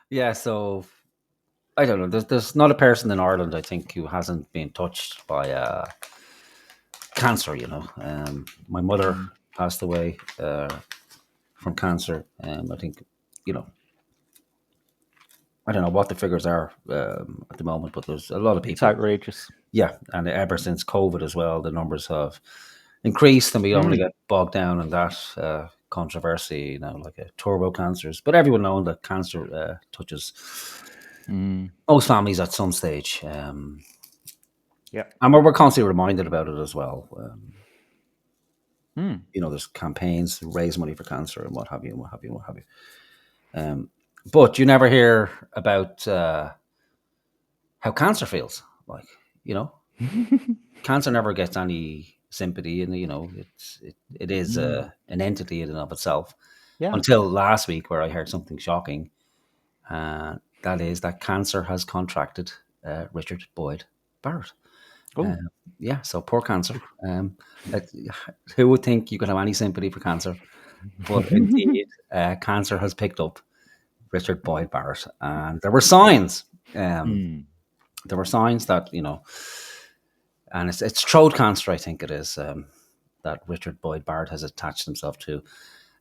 Yeah, so I don't know. There's not a person in Ireland, I think, who hasn't been touched by cancer. My mother Mm. passed away from cancer. I think, you know, I don't know what the figures are at the moment, but there's a lot of It's people. outrageous. Yeah, and ever since COVID as well, the numbers have increased, and we don't want to Mm. get bogged down in that controversy, like turbo cancers. But everyone knows that cancer touches Mm. most families at some stage. Yeah. And we're constantly reminded about it as well. Mm. There's campaigns to raise money for cancer and what have you, and what have you, and what have you. Um, but you never hear about how cancer feels. Like, you know, cancer never gets any sympathy, and it is Mm. an entity in and of itself. Yeah. Until last week, where I heard something shocking, that is that cancer has contracted Richard Boyd Barrett. Oh. Um, yeah, so poor cancer. That, who would think you could have any sympathy for cancer? But indeed, cancer has picked up Richard Boyd Barrett, and there were signs. Um, Mm. there were signs that and it's throat cancer, I think it is, that Richard Boyd Barrett has attached himself to,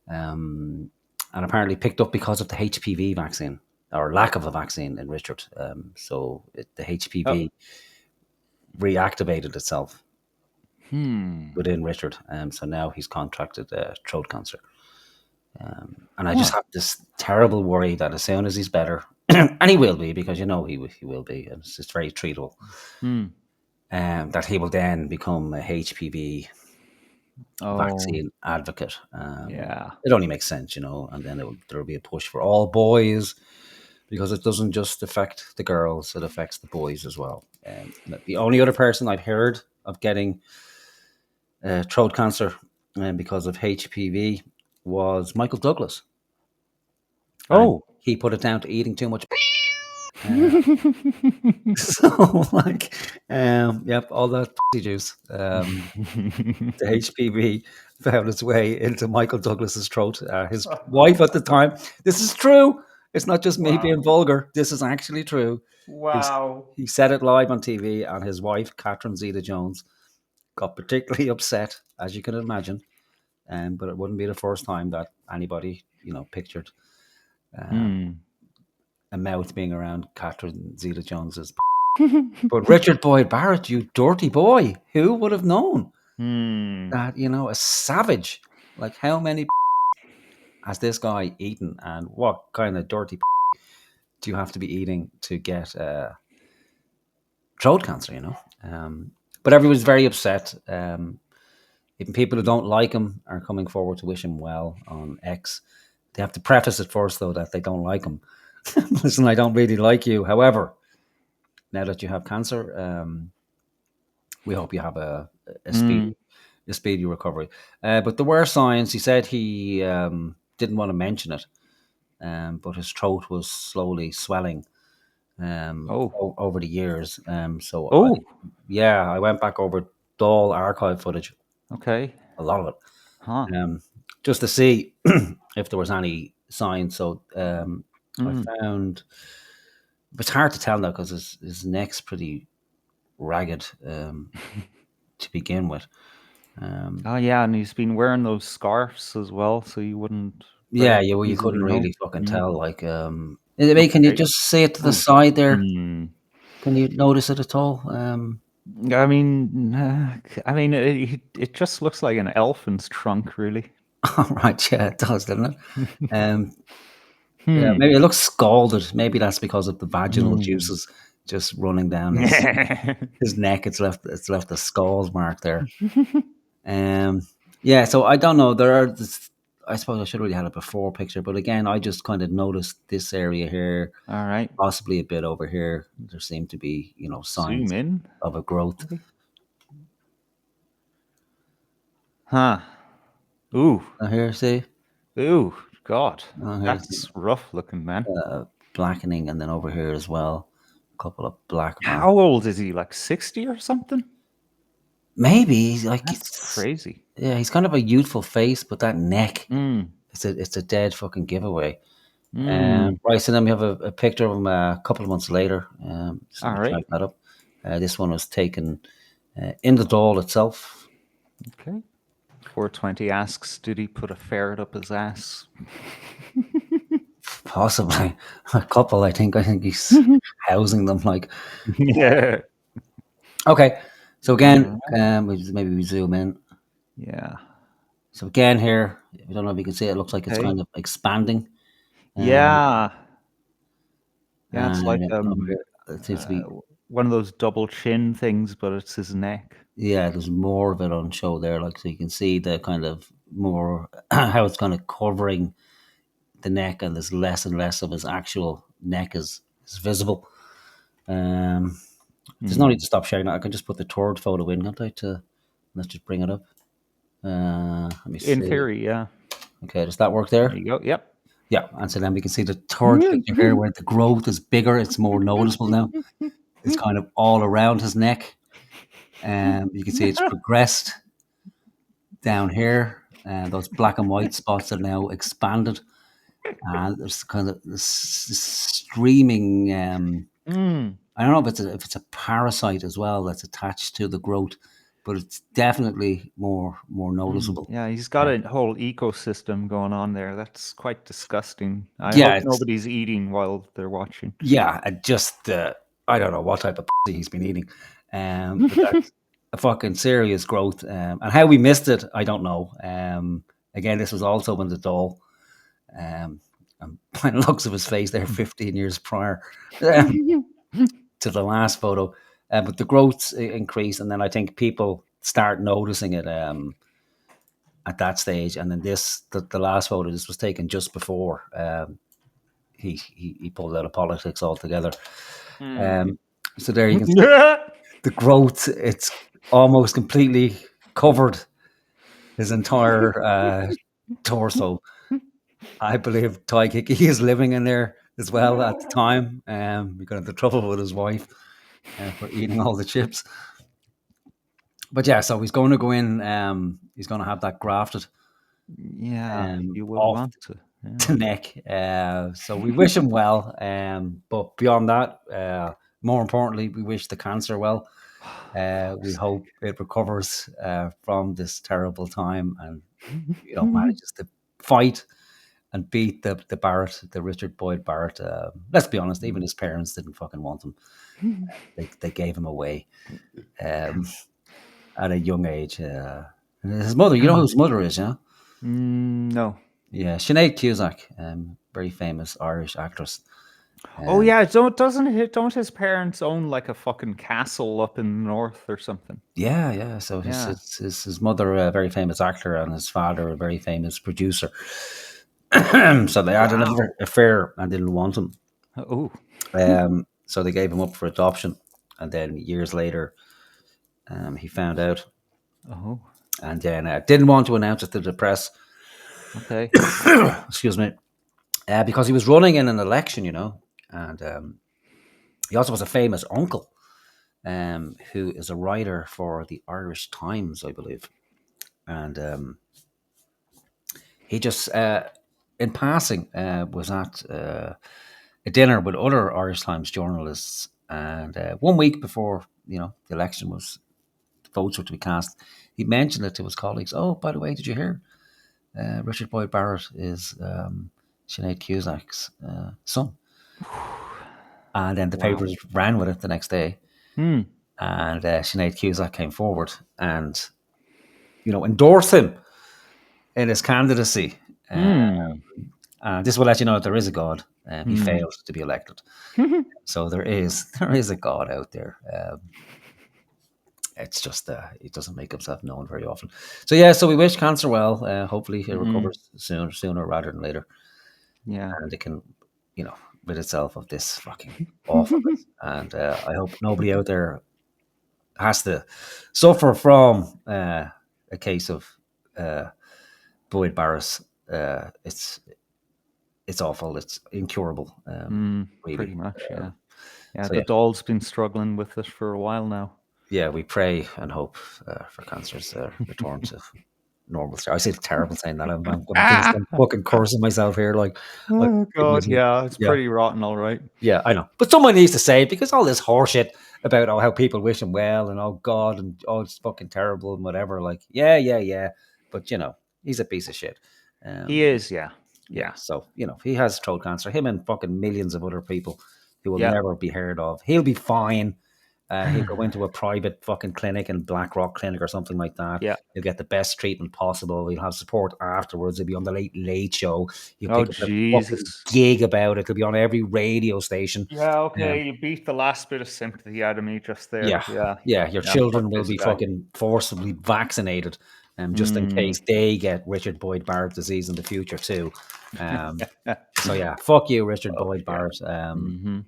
and apparently picked up because of the HPV vaccine or lack of a vaccine in Richard. The Oh. HPV reactivated itself Hmm. within Richard, so now he's contracted throat cancer. And I just Huh. have this terrible worry that as soon as he's better, and he will be, because he will be, and it's just very treatable, Hmm. that he will then become a HPV Oh. vaccine advocate. Yeah. It only makes sense, and then there will be a push for all boys, because it doesn't just affect the girls; it affects the boys as well. The only other person I've heard of getting throat cancer because of HPV was Michael Douglas, and Oh. he put it down to eating too much. Uh, so, yep, all that juice. The HPV found its way into Michael Douglas's throat. His wife at the time. This is true. It's not just me being Wow. vulgar. This is actually true. He's, Wow. he said it live on TV, and his wife, Catherine Zeta-Jones, got particularly upset, as you can imagine. But it wouldn't be the first time that anybody, pictured um, Hmm. a mouth being around Catherine Zeta-Jones's. But Richard Boyd Barrett, you dirty boy, who would have known Hmm. that, a savage, like how many has this guy eaten, and what kind of dirty do you have to be eating to get throat cancer, But everyone's very upset. Even people who don't like him are coming forward to wish him well on X. They have to preface it first, though, that they don't like him. Listen, I don't really like you. However, now that you have cancer, we hope you have a Hmm. speedy recovery. But there were signs. He said he didn't want to mention it, but his throat was slowly swelling Oh. over the years. Oh. I went back over Doll archive footage, Okay. a lot of Huh. it, just to see if there was any signs. So I Hmm. found it's hard to tell now because his neck's pretty ragged to begin with. Um, Oh yeah, and he's been wearing those scarves as well, so you wouldn't yeah, very yeah. Well, you easily couldn't know. really fucking Mm. tell. Like, can you Okay. just say it to the Oh. side there? Hmm. Can you notice it at all? I mean, it just looks like an elephant's trunk, really. All right, yeah, it does, doesn't it? Um, yeah, Hmm. maybe it looks scalded. Maybe that's because of the vaginal Hmm. juices just running down his neck. It's left a scald mark there. Um, yeah, so I don't know. I suppose I should have really had a before picture, but again, I just kind of noticed this area here, All right. possibly a bit over here. There seem to be, Zoom signs in. of a growth. Maybe. Huh. Ooh. Here, see, Ooh. God. here's That's rough looking, man. blackening, and then over here as well, a couple of black marks. How old is he? Like 60 or something? Maybe like That's crazy. yeah, he's kind of a youthful face, but that neck, Mm. it's a dead fucking giveaway. Mm. Right, so then we have a picture of him a couple of months later. Just let All me right. track that up. This one was taken in the Dáil itself. Okay. 420 asks, did he put a ferret up his ass? Possibly a couple. I think he's housing them. Like, Yeah. okay. So again, Uh, maybe we zoom in. yeah. So again, here, I don't know if you can see it. It looks like it's Okay. kind of expanding. Um, Yeah. Yeah, it's like and over here, it seems to uh, be. one of those double chin things, but it's his neck. Yeah, there's more of it on show there. Like, so you can see the kind of more how it's kind of covering the neck, and there's less and less of his actual neck is visible. Um, there's no need Hmm. to stop sharing that. I can just put the third photo in, can't I? Let's just bring it up. Let me In see. theory, yeah. Okay, does that work There there? you go. Yep. Yeah, and so then we can see the third picture here where the growth is bigger. It's more noticeable now. It's kind of all around his neck. You can see it's progressed down here, and those black and white spots are now expanded. And there's kind of this streaming. Mm. I don't know if it's a parasite as well that's attached to the growth, but it's definitely more Mm. noticeable. Yeah, he's got Uh, a whole ecosystem going on there. That's quite disgusting. I yeah, hope it's nobody's eating while they're watching. yeah, just I don't know what type of pussy he's been eating, but that's a fucking serious growth. And how we missed it, I don't know. Again, this was also in the Dáil. Um, and by the looks of his face, there, 15 years prior to the last photo, but the growths increase, and then I think people start noticing it at that stage. And then the last photo, this was taken just before he pulled out of politics altogether. Mm. Um, so there you can see the growth. It's almost completely covered his entire torso. I believe Ty Kiki is living in there as well at the time. He got into trouble with his wife for eating all the chips. But yeah, so he's going to go in. He's going to have that grafted Yeah, you will off want to. Yeah. the neck. So we wish him well. But beyond that, more importantly, we wish the cancer well. We Fuck's hope it recovers from this terrible time, and sake. manages to fight and beat the Barrett, the Richard Boyd Barrett. Let's be honest, even his parents didn't fucking want him. They gave him away um, at a young age. And his mother, you know who his mother is, yeah? No. Yeah, Sinead Cusack, very famous Irish actress. Oh Um, yeah, don't his parents own like a fucking castle up in the north or something? yeah, yeah. So Yeah. his mother, a very famous actor, and his father, a very famous producer. So they had Wow. an affair and didn't want him. Oh. So they gave him up for adoption, and then years later, he found out, Oh. and then didn't want to announce it to the press. Okay. Excuse me, because he was running in an election, and he also was a famous uncle, who is a writer for the Irish Times, I believe, and he just, in passing, was at a dinner with other Irish Times journalists, and one week before the election was votes were to be cast, he mentioned it to his colleagues. Oh, by the way, did you hear? Richard Boyd Barrett is Sinead Cusack's son. And then the Wow. papers ran with it the next day, Hmm. and Sinead Cusack came forward and endorsed him in his candidacy. Uh, Hmm. and this will let you know that there is a God. He Hmm. failed to be elected, so there is a God out there. It's just he doesn't make himself known very often. So yeah, so we wish cancer well. Hopefully, he Hmm. recovers sooner rather than later, Yeah. and it can, rid itself of this fucking awfulness. And I hope nobody out there has to suffer from a case of uh, Boyd Barris. It's awful. It's incurable. Pretty Really. much, yeah. Yeah, So the yeah, doll's been struggling with it for a while now. yeah. We pray and hope for cancer's return to normal story. I say it's terrible saying that. I'm fucking cursing myself here. Like, I Oh give God, myself, yeah, it's yeah, pretty rotten, all right. yeah, I know. But someone needs to say it because all this horseshit about how people wish him well and oh God and oh it's fucking terrible and whatever. Like, yeah. But he's a piece of shit. He Um, is, yeah, yeah. yeah, So if he has throat cancer, him and fucking millions of other people who will yeah. never be heard of, he'll be fine. He'll go into a private fucking clinic in Blackrock Clinic or something like that. Yeah. He'll get the best treatment possible. He'll have support afterwards. He'll be on the Late Late Show. He'll Oh pick up a fucking Jesus. gig about it. He'll be on every radio station. Yeah, Um, okay, you beat the last bit of sympathy out of me just there. yeah, Yeah, yeah. Your yeah. Fuck children will this be guy. fucking forcibly vaccinated, just in Mm. case they get Richard Boyd Barrett disease in the future too. So yeah, fuck you, Richard Oh Boyd shit. Barrett. Hmm.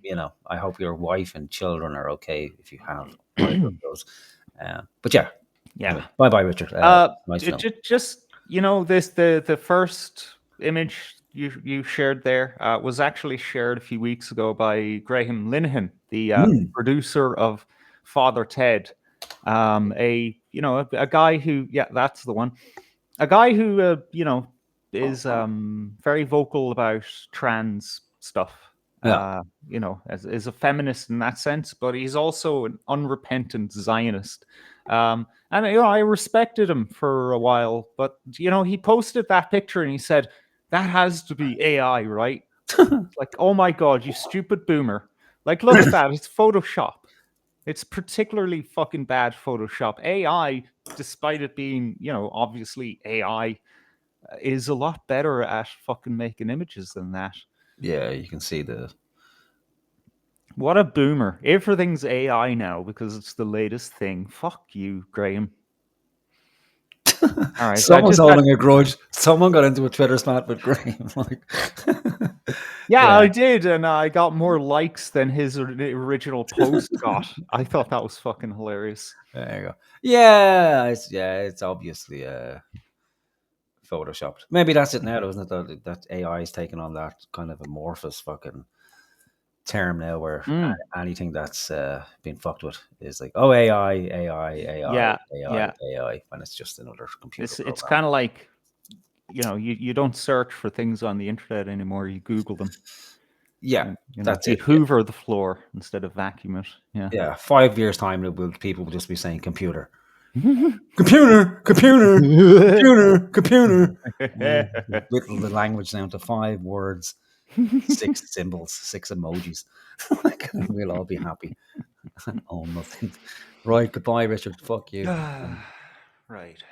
I hope your wife and children are okay if you have either of those. But yeah, Yeah. anyway, bye bye, Richard. Nice film. Just this the first image you shared there was actually shared a few weeks ago by Graham Linehan, the Mm, producer of Father Ted, a guy who, yeah, that's the one, a guy who is very vocal about trans stuff. yeah, As a feminist in that sense, but he's also an unrepentant Zionist. And I respected him for a while, but he posted that picture and he said that has to be AI, right? It's like, oh my god, you stupid boomer! Like, look at that. It's Photoshop. It's particularly fucking bad Photoshop. AI, despite it being, obviously AI, is a lot better at fucking making images than that. yeah. You can see the. What a boomer. Everything's AI now because it's the latest thing. Fuck you, Graham. All right. I Someone's just had holding a grudge. Someone got into a Twitter spat with Graham. Like, Yeah, yeah, I did, and I got more likes than his original post got. I thought that was fucking hilarious. there you go. Yeah, it's obviously photoshopped. Maybe that's it now, isn't it? That AI is taking on that kind of amorphous fucking term now, where Mm, anything that's been fucked with is like, oh, AI, yeah, yeah. when it's just another computer It's program. kind of like, you don't search for things on the internet anymore. You Google them. Yeah, that's You it. Yeah, hoover the floor instead of vacuum it. Yeah. yeah. 5 years time, people will just be saying computer, computer, computer. Whittle the language down to 5 words, 6 symbols, 6 emojis. Like, we'll all be happy. Oh, nothing. Right. Goodbye, Richard. Fuck you. Right.